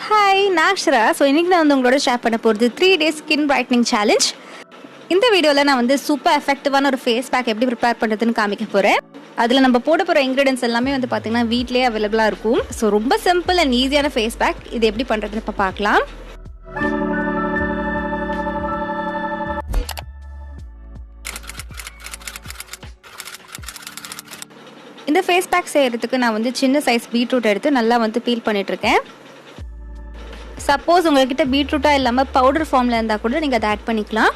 Hi, நான் அக்ஷரா. இன்னைக்கு நான் உங்களோட ஷேர் பண்ண போகிறது 3 days skin brightening challenge. இந்த வீடியோவில் நான் சூப்பர் எஃபெக்டிவான ஒரு ஃபேஸ் பேக் எப்படி ப்ரிப்பேர் பண்ணுறதுன்னு காமிக்க போகிறேன். அதில் நம்ம போட போகிற இன்க்ரீடியன்ஸ் எல்லாமே பார்த்தீங்கன்னா வீட்லேயே அவைலபிளாக இருக்கும். ரொம்ப சிம்பிள் அண்ட் ஈஸியான ஃபேஸ் பேக். இது எப்படி பண்ணுறதுன்னு இப்போ பார்க்கலாம். இந்த ஃபேஸ் பேக் செய்கிறதுக்கு நான் சின்ன சைஸ் பீட்ரூட் எடுத்து நல்லா பீல் பண்ணிகிட்ருக்கேன். சப்போஸ் உங்கள்கிட்ட பீட்ரூட்டாக இல்லாமல் பவுடர் ஃபார்மில் இருந்தால் கூட நீங்கள் அதை ஆட் பண்ணிக்கலாம்.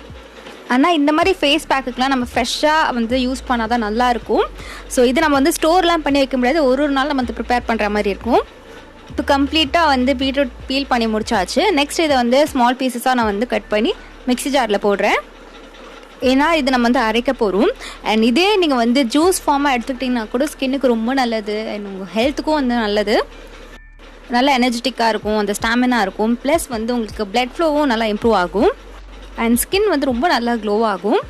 ஆனால் இந்த மாதிரி ஃபேஸ் பேக்குக்கெலாம் நம்ம ஃப்ரெஷ்ஷாக யூஸ் பண்ணால் தான் நல்லாயிருக்கும். இது நம்ம ஸ்டோர்லாம் பண்ணி வைக்க முடியாது, ஒரு நாள் நம்ம ப்ரிப்பேர் பண்ணுற மாதிரி இருக்கும். இப்போ கம்ப்ளீட்டாக பீட்ரூட் பீல் பண்ணி முடிச்சாச்சு. நெக்ஸ்ட் இதை ஸ்மால் பீசஸாக நான் கட் பண்ணி மிக்ஸி ஜாரில் போடுறேன். ஏன்னா இது நம்ம அரைக்க போகிறோம். அண்ட் இதே நீங்கள் ஜூஸ் ஃபார்மாக எடுத்துக்கிட்டிங்கன்னா கூட ஸ்கின்னுக்கு ரொம்ப நல்லது அண்ட் உங்கள் ஹெல்த்துக்கும் நல்லது. நல்லா எனர்ஜெட்டிக்காக இருக்கும், அந்த ஸ்டாமினா இருக்கும். ப்ளஸ் உங்களுக்கு பிளட் ஃப்ளோவும் நல்லா இம்ப்ரூவ் ஆகும் அண்ட் ஸ்கின் ரொம்ப நல்லா க்ளோ ஆகும்.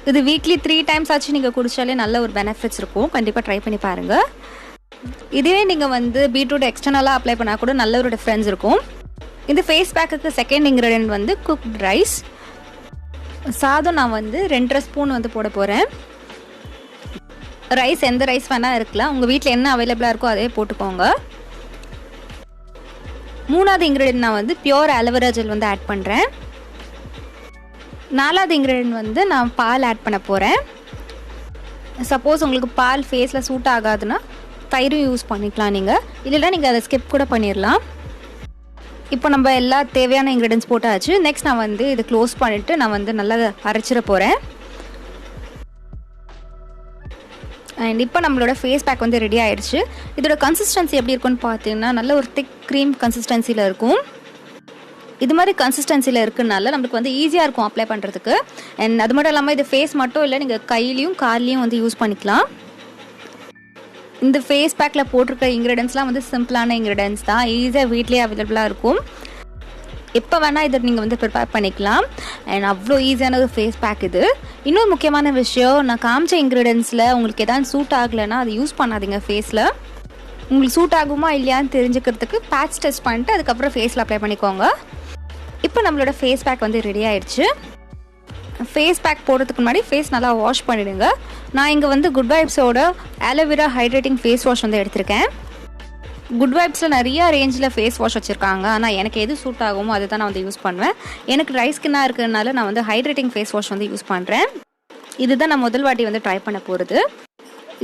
இது வீக்லி 3 times ஆச்சு நீங்கள் குடித்தாலே நல்ல ஒரு பெனிஃபிட்ஸ் இருக்கும். கண்டிப்பாக ட்ரை பண்ணி பாருங்கள். இதே நீங்கள் பீட்ரூட் எக்ஸ்டர்னலாக அப்ளை பண்ணால் கூட நல்ல ஒரு டிஃப்ரென்ஸ் இருக்கும். இந்த ஃபேஸ் பேக்குக்கு செகண்ட் இன்க்ரீடியன்ட் குக்ட் ரைஸ். சாதம் நான் 2.5 ஸ்பூன் போட போகிறேன். ரைஸ் எந்த ரைஸ் வேணால் இருக்கலாம், உங்கள் வீட்டில் என்ன அவைலபிளாக இருக்கோ அதே போட்டுக்கோங்க. மூணாவது இன்க்ரீடியன்ட் நான் பியோர் அலோவேரா ஜெல் ஆட் பண்ணுறேன். நாலாவது இன்க்ரீடியன்ட் நான் பால் ஆட் பண்ண போகிறேன். சப்போஸ் உங்களுக்கு பால் ஃபேஸில் சூட் ஆகாதுன்னா தயிரும் யூஸ் பண்ணிக்கலாம் நீங்கள், இல்லைன்னா நீங்கள் அதை ஸ்கிப் கூட பண்ணிடலாம். இப்போ நம்ம எல்லா தேவையான இன்க்ரீடியன்ஸ் போட்டாச்சு. நெக்ஸ்ட் நான் இதை க்ளோஸ் பண்ணிவிட்டு நான் நல்லா அரைச்சிட போகிறேன். அண்ட் இப்போ நம்மளோட ஃபேஸ் பேக் ரெடி ஆகிடுச்சு. இதோட கன்சிஸ்டன்சி எப்படி இருக்குன்னு பார்த்தீங்கன்னா நல்ல ஒரு திக் க்ரீம் கன்சிஸ்டன்சியில் இருக்கும். இது மாதிரி கன்சிஸ்டன்சியில் இருக்குனால நம்மளுக்கு ஈஸியாக இருக்கும் அப்ளை பண்ணுறதுக்கு. அண்ட் அது மட்டும் இல்லாமல் இது ஃபேஸ் மட்டும் இல்லை, நீங்கள் கையிலையும் கால்லையும் யூஸ் பண்ணிக்கலாம். இந்த ஃபேஸ் பேக்கில் போட்டிருக்க இன்க்ரீடியன்ஸ்லாம் சிம்பிளான இன்க்ரீடியன்ஸ் தான், ஈஸியாக வீட்லேயே அவைலபிளாக இருக்கும். எப்போ வேணால் இதை நீங்கள் ப்ரிப்பேர் பண்ணிக்கலாம். அண்ட் அவ்வளோ ஈஸியான ஒரு ஃபேஸ் பேக் இது. இன்னொரு முக்கியமான விஷயம், நான் காமிச்ச இன்க்ரீடியன்ஸில் உங்களுக்கு எதாவது சூட் ஆகலைன்னா அதை யூஸ் பண்ணாதீங்க. ஃபேஸில் உங்களுக்கு சூட் ஆகுமா இல்லையான்னு தெரிஞ்சுக்கிறதுக்கு பேட்ச் டெஸ்ட் பண்ணிட்டு அதுக்கப்புறம் ஃபேஸில் அப்ளை பண்ணிக்கோங்க. இப்போ நம்மளோட ஃபேஸ் பேக் ரெடி ஆகிடுச்சு. ஃபேஸ் பேக் போடுறதுக்கு முன்னாடி ஃபேஸ் நல்லா வாஷ் பண்ணிவிடுங்க. நான் இங்கே குட் வைப்ஸோட ஆலோ வெரா ஹைட்ரேட்டிங் ஃபேஸ் வாஷ் எடுத்திருக்கேன். குட் வைப்ஸில் நிறைய ரேஞ்சில் ஃபேஸ் வாஷ் வச்சுருக்காங்க. ஆனால் எனக்கு எது சூட் ஆகுமோ அதை தான் நான் யூஸ் பண்ணுவேன். எனக்கு ட்ரை ஸ்கின்னாக இருக்கிறதுனால நான் ஹைட்ரேட்டிங் ஃபேஸ் வாஷ் யூஸ் பண்ணுறேன். இதுதான் நான் முதல் வாட்டி ட்ரை பண்ண போகிறது.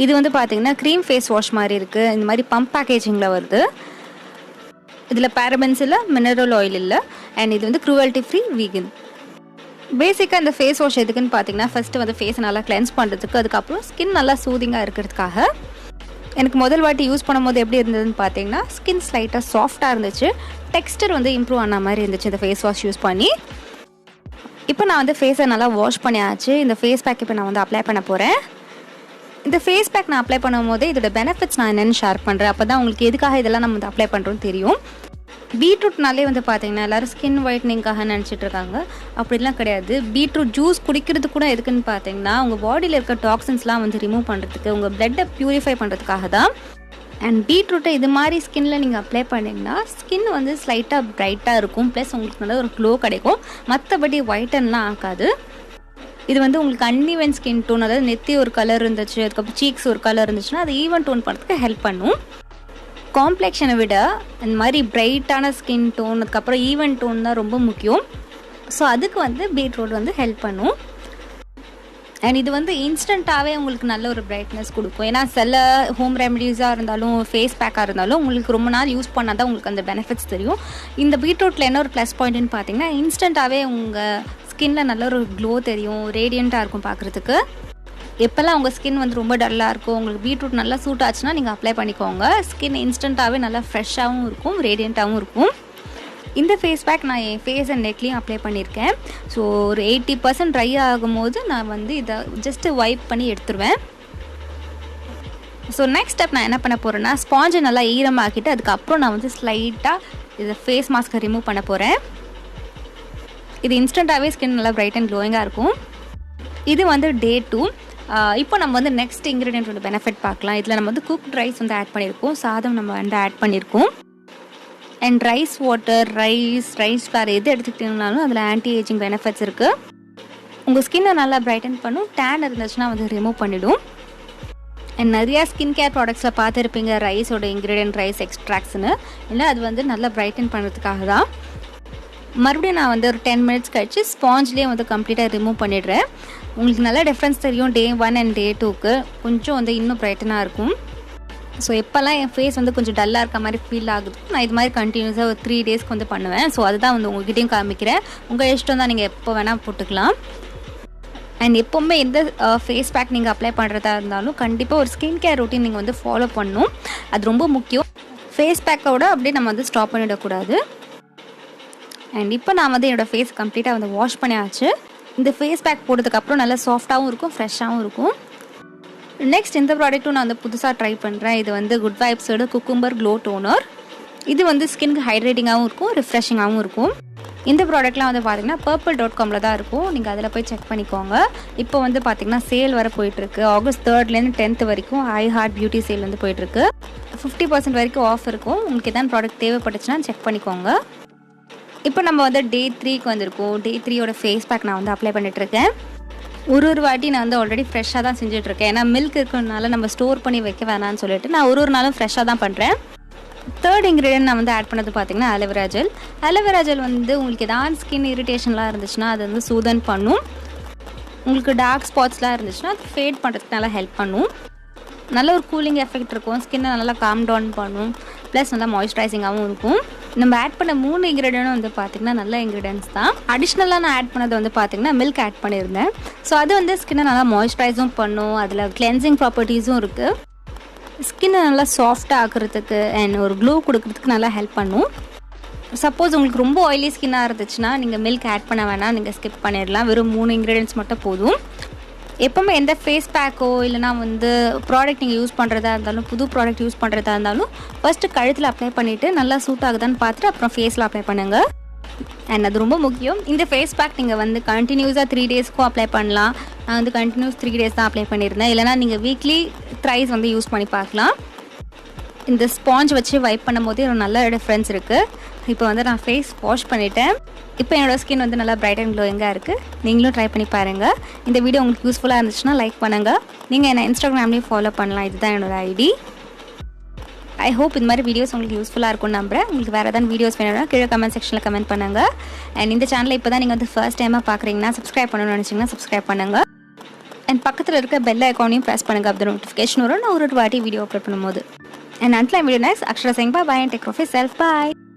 இது பார்த்தீங்கன்னா க்ரீம் ஃபேஸ் வாஷ் மாதிரி இருக்குது. இந்த மாதிரி பம்ப் பேக்கேஜிங்கில் வருது. இதில் பேரபென்ஸ் இல்லை, மினரல் ஆயில் இல்லை, அண்ட் இது க்ரூவல்ட்டி ஃப்ரீ வீகன். பேசிக்காக இந்த ஃபேஸ் வாஷ் எதுக்குன்னு பார்த்தீங்கன்னா ஃபஸ்ட்டு ஃபேஸை நல்லா கிளென்ஸ் பண்ணுறதுக்கு, அதுக்கப்புறம் ஸ்கின் நல்லா சூதிங்காக இருக்கிறதுக்காக. எனக்கு முதல் வாட்டி யூஸ் பண்ணும்போது எப்படி இருந்ததுன்னு பார்த்தீங்கன்னா ஸ்கின் ஸ்லைட்டாக சாஃப்டாக இருந்துச்சு, டெக்ஸ்டர் இம்ப்ரூவ் ஆன மாதிரி இருந்துச்சு இந்த ஃபேஸ் வாஷ் யூஸ் பண்ணி. இப்போ நான் ஃபேஸை நல்லா வாஷ் பண்ணியாச்சு. இந்த ஃபேஸ் பேக் இப்போ நான் அப்ளை பண்ண போகிறேன். இந்த ஃபேஸ் பேக் நான் அப்ளை பண்ணும் போது இதோட பெனிஃபிட்ஸ் நான் என்னென்னு ஷேர் பண்ணுறேன். அப்போ தான் உங்களுக்கு எதுக்காக இதெல்லாம் நம்ம அப்ளை பண்ணுறோன்னு தெரியும். பீட்ரூட்னாலே பார்த்தீங்கன்னா எல்லோரும் ஸ்கின் ஒயிட்னிங்காக நினச்சிட்டு இருக்காங்க. அப்படிலாம் கிடையாது. பீட்ரூட் ஜூஸ் குடிக்கிறது கூட எதுக்குன்னு பார்த்தீங்கன்னா உங்கள் பாடியில் இருக்க டாக்ஸின்ஸ்லாம் ரிமூவ் பண்ணுறதுக்கு, உங்கள் பிளட்டை ப்யூரிஃபை பண்ணுறதுக்காக தான். அண்ட் பீட்ரூட்டை இது மாதிரி ஸ்கின்னில் நீங்கள் அப்ளை பண்ணிங்கன்னா ஸ்கின் ஸ்லைட்டாக ப்ரைட்டாக இருக்கும். ப்ளஸ் உங்களுக்கு நல்ல ஒரு க்ளோ கிடைக்கும். மற்றபடி ஒயிட்டன்லாம் ஆகாது. இது உங்களுக்கு அன்இவன் ஸ்கின் டோன், அதாவது நெத்தி ஒரு கலர் இருந்துச்சு, அதுக்கப்புறம் சீக்ஸ் ஒரு கலர் இருந்துச்சுன்னா அது ஈவன் டோன் பண்ணுறதுக்கு ஹெல்ப் பண்ணும். காம்ப்ளெக்ஷனை விட இந்த மாதிரி பிரைட்டான ஸ்கின் டோன், அதுக்கப்புறம் ஈவன் டோன் தான் ரொம்ப முக்கியம். அதுக்கு பீட்ரூட் ஹெல்ப் பண்ணும். அண்ட் இது இன்ஸ்டண்ட்டாகவே உங்களுக்கு நல்ல ஒரு பிரைட்னஸ் கொடுக்கும். ஏன்னா சில ஹோம் ரெமடிஸாக இருந்தாலும் ஃபேஸ் பேக்காக இருந்தாலும் உங்களுக்கு ரொம்ப நாள் யூஸ் பண்ணால் தான் உங்களுக்கு அந்த பெனிஃபிட்ஸ் தெரியும். இந்த பீட்ரூட்டில் என்ன ஒரு ப்ளஸ் பாயிண்ட்னு பார்த்தீங்கன்னா இன்ஸ்டண்ட்டாகவே உங்கள் ஸ்கின்ல நல்ல ஒரு க்ளோ தெரியும், ரேடியண்ட்டாக இருக்கும் பார்க்குறதுக்கு. எப்போல்லாம் உங்கள் ஸ்கின் ரொம்ப டல்லாக இருக்கும், உங்களுக்கு பீட்ரூட் நல்லா சூட் ஆச்சுன்னா நீங்கள் அப்ளை பண்ணிக்கோங்க. ஸ்கின் இன்ஸ்டண்ட்டாகவே நல்லா ஃப்ரெஷ்ஷாகவும் இருக்கும், ரேடியண்ட்டாகவும் இருக்கும். இந்த ஃபேஸ் பேக் நான் என் ஃபேஸ் அண்ட் நெக்லையும் அப்ளை பண்ணியிருக்கேன். ஒரு 80% ட்ரை ஆகும்போது நான் இதை ஜஸ்ட்டு வைப் பண்ணி எடுத்துருவேன். நெக்ஸ்ட் ஸ்டெப் நான் என்ன பண்ண போகிறேன்னா ஸ்பாஞ்சை நல்லா ஈரமாக்கிட்டு அதுக்கப்புறம் நான் ஸ்லைட்டாக இதை ஃபேஸ் மாஸ்க்கை ரிமூவ் பண்ண போகிறேன். இது இன்ஸ்டண்ட்டாகவே ஸ்கின் நல்லா பிரைட் அண்ட் க்ளோயிங்காக இருக்கும். இது டே 2. இப்போ நம்ம நெக்ஸ்ட் இன்க்ரீடியன்ட்டோட பெனிஃபிட் பார்க்கலாம். இதில் நம்ம குக்ட் ரைஸ் ஆட் பண்ணியிருக்கோம், சாதம் நம்ம ஆட் பண்ணியிருக்கோம். And rise water, rice flower எது எடுத்துக்கிட்டீங்கனாலும் அதில் ஆன்டி ஏஜிங் பெனிஃபிட்ஸ் இருக்குது. உங்கள் ஸ்கின்னை நல்லா பிரைட்டன் பண்ணும். டேன் இருந்துச்சுன்னா வந்து ரிமூவ் பண்ணிவிடும். அண்ட் நிறையா ஸ்கின் கேர் ப்ராடக்ட்ஸில் பார்த்துருப்பீங்க ரைஸோட இன்க்ரீடியன்ட் ரைஸ் எக்ஸ்ட்ராக்ட்ஸ்னு. இல்லை அது வந்து நல்லா பிரைட்டன் பண்ணுறதுக்காக தான். மறுபடியும் நான் வந்து ஒரு 10 மினிட்ஸ் கழிச்சு ஸ்பாஞ்ச்லேயே வந்து கம்ப்ளீட்டாக ரிமூவ் பண்ணிடுறேன். உங்களுக்கு நல்லா டிஃப்ரென்ஸ் தெரியும். Day 1 அண்ட் Day 2க்கு கொஞ்சம் வந்து இன்னும் பிரைட்டனாக இருக்கும். ஸோ எப்போல்லாம் என் ஃபேஸ் வந்து கொஞ்சம் டல்லாக இருக்க மாதிரி ஃபீல் ஆகுது, நான் இது மாதிரி கண்டினியூஸாக ஒரு 3 டேஸ்க்கு வந்து பண்ணுவேன். ஸோ அதுதான் வந்து உங்கள்கிட்டையும் காமிக்கிறேன். உங்கள் இஷ்டம் தான், நீங்கள் எப்போ வேணால் போட்டுக்கலாம். அண்ட் எப்போவுமே எந்த ஃபேஸ் பேக் நீங்கள் அப்ளை பண்ணுறதா இருந்தாலும் கண்டிப்பாக ஒரு ஸ்கின் கேர் ரொட்டீன் நீங்கள் வந்து ஃபாலோ பண்ணணும். அது ரொம்ப முக்கியம். ஃபேஸ் பேக்கோட அப்படியே நம்ம வந்து ஸ்டாப் பண்ணிடக்கூடாது. அண்ட் இப்போ நான் வந்து என்னோடய ஃபேஸ் கம்ப்ளீட்டாக வந்து வாஷ் பண்ணியாச்சு. இந்த ஃபேஸ் பேக் போட்டதுக்கப்புறம் நல்லா சாஃப்டாகவும் இருக்கும், ஃப்ரெஷ்ஷாகவும் இருக்கும். நெக்ஸ்ட் இந்த ப்ராடக்ட்டும் நான் வந்து புதுசாக ட்ரை பண்ணுறேன். இது வந்து குட் வைப்ஸோட குக்கும்பர் க்ளோ டோனர். இது வந்து ஸ்கின்க்கு ஹைட்ரேட்டிங்காகவும் இருக்கும், ரிஃப்ரெஷிங்காகவும் இருக்கும். இந்த ப்ராடக்ட்லாம் வந்து பார்த்திங்கன்னா purple.comல தான் இருக்கும். நீங்கள் அதில் போய் செக் பண்ணிக்கோங்க. இப்போ வந்து பார்த்திங்கன்னா சேல் வர போயிட்டுருக்கு. August 3rd to 10th வரைக்கும் ஐ ஹார்ட் பியூட்டி சேல் வந்து போயிட்டுருக்கு. 50% வரைக்கும் ஆஃப் இருக்கும். உங்களுக்கு எதாவது ப்ராடக்ட் தேவைப்பட்டுச்சுன்னா செக் பண்ணிக்கோங்க. இப்போ நம்ம வந்து Day 3க்கு வந்திருக்கோம். Day 3யோட ஃபேஸ் பேக் நான் வந்து அப்ளை பண்ணிகிட்ருக்கேன். ஒரு வாட்டி நான் வந்து ஆல்ரெடி ஃப்ரெஷ்ஷாக தான் செஞ்சுட்ருக்கேன். ஏன்னா மில்க் இருக்கிறதுனால நம்ம ஸ்டோர் பண்ணி வைக்க வேணான்னு சொல்லிட்டு நான் ஒரு நாளும் ஃப்ரெஷ்ஷாக தான் பண்ணுறேன். தேர்ட் இன்க்ரீடியன்ட் நான் வந்து ஆட் பண்ணது பார்த்திங்கன்னா அலோவேரா ஜெல். அலோவேரா ஜெல் வந்து உங்களுக்கு ஏதாவது ஸ்கின் இரிட்டேஷன்லாம் இருந்துச்சுன்னா அது வந்து சூதன் பண்ணும். உங்களுக்கு டார்க் ஸ்பாட்ஸ்லாம் இருந்துச்சுன்னா அது ஃபேட் பண்ணுறதுக்கு நல்லா ஹெல்ப் பண்ணும். நல்ல ஒரு கூலிங் எஃபெக்ட் இருக்கும். ஸ்கின்னை நல்லா காம் டவுன் பண்ணும். ப்ளஸ் நல்லா மாய்ஸ்சரைசிங்காகவும் இருக்கும். நம்ம ஆட் பண்ண 3 இன்க்ரீடியன்ட்டும் வந்து பார்த்திங்கன்னா நல்ல இன்க்ரீடியன்ட்ஸ் தான். அடிஷ்னலாக நான் ஆட் பண்ணது வந்து பார்த்திங்கன்னா மில்க் ஆட் பண்ணியிருந்தேன். ஸோ அது வந்து ஸ்கின்னை நல்லா மாய்ஸ்சரைஸும் பண்ணும். அதில் கிளென்சிங் ப்ராப்பர்ட்டிஸும் இருக்குது. ஸ்கின்னை நல்லா சாஃப்டாக ஆக்குறதுக்கு அண்ட் ஒரு க்ளோ கொடுக்கறதுக்கு நல்லா ஹெல்ப் பண்ணும். சப்போஸ் உங்களுக்கு ரொம்ப ஆயிலி ஸ்கின்னாக இருந்துச்சுன்னா நீங்கள் மில்க் ஆட் பண்ண வேணாம், நீங்கள் ஸ்கிப் பண்ணிடலாம். வெறும் 3 இன்க்ரீடியன்ட்ஸ் மட்டும் போதும். எப்போவுமே எந்த ஃபேஸ் பேக்கோ இல்லைனா வந்து ப்ராடக்ட் நீங்கள் யூஸ் பண்ணுறதா இருந்தாலும், புது ப்ராடக்ட் யூஸ் பண்ணுறதா இருந்தாலும் ஃபஸ்ட்டு கழுத்தில் அப்ளை பண்ணிவிட்டு நல்லா சூட் ஆகுதான்னு பார்த்துட்டு அப்புறம் ஃபேஸில் அப்ளை பண்ணுங்கள். அண்ட் அது ரொம்ப முக்கியம். இந்த ஃபேஸ் பேக் நீங்கள் வந்து கண்டினியூஸாக 3 டேஸ்க்கும் அப்ளை பண்ணலாம். நான் வந்து கண்டினியூஸ் 3 டேஸ் தான் அப்ளை பண்ணியிருந்தேன். இல்லைனா நீங்கள் வீக்லி த்ரைஸ் வந்து யூஸ் பண்ணி பார்க்கலாம். இந்த ஸ்பாஞ்ச் வச்சு வைப் பண்ணும் போதே ஒரு நல்ல டிஃப்ரென்ஸ் இருக்குது. இப்போ வந்து நான் ஃபேஸ் வாஷ் பண்ணிவிட்டேன். இப்போ என்னோடய ஸ்கின் வந்து நல்லா பிரைட் அண்ட் க்ளோயிங்காக இருக்குது. நீங்களும் ட்ரை பண்ணி பாருங்கள். இந்த வீடியோ உங்களுக்கு யூஸ்ஃபுல்லாக இருந்துச்சுன்னா லைக் பண்ணுங்கள். நீங்கள் என்ன இன்ஸ்டாகிராம்லேயும் ஃபாலோ பண்ணலாம். இதுதான் என்னோடய ஐடி. ஐ ஹோப் இந்த மாதிரி வீடியோஸ் உங்களுக்கு யூஸ்ஃபுல்லாக இருக்கும்னு நம்புகிறேன். உங்களுக்கு வேறு ஏதாவது வீடியோஸ் வேணும்னா கீழே கமெண்ட் செக்ஷனில் கமெண்ட் பண்ணுங்கள். அண்ட் இந்த சேனலை இப்போ தான் நீங்கள் வந்து ஃபர்ஸ்ட் டைமாக பார்க்குறீங்கன்னா சப்ஸ்கிரைப் பண்ணணும்னு நினச்சிங்கன்னா சப்ஸ்கிரைப் பண்ணுங்கள். அண்ட் பக்கத்தில் இருக்க பெல் ஐக்கானையும் ப்ரெஸ் பண்ணுங்கள். அப்படி நோட்டிஃபிகேஷன் வரும் நான் ஒரு வாட்டி வீடியோ அப்லோட் பண்ணும்போது. And until I meet you next, Akshara saying bye bye and take care of yourself. Bye.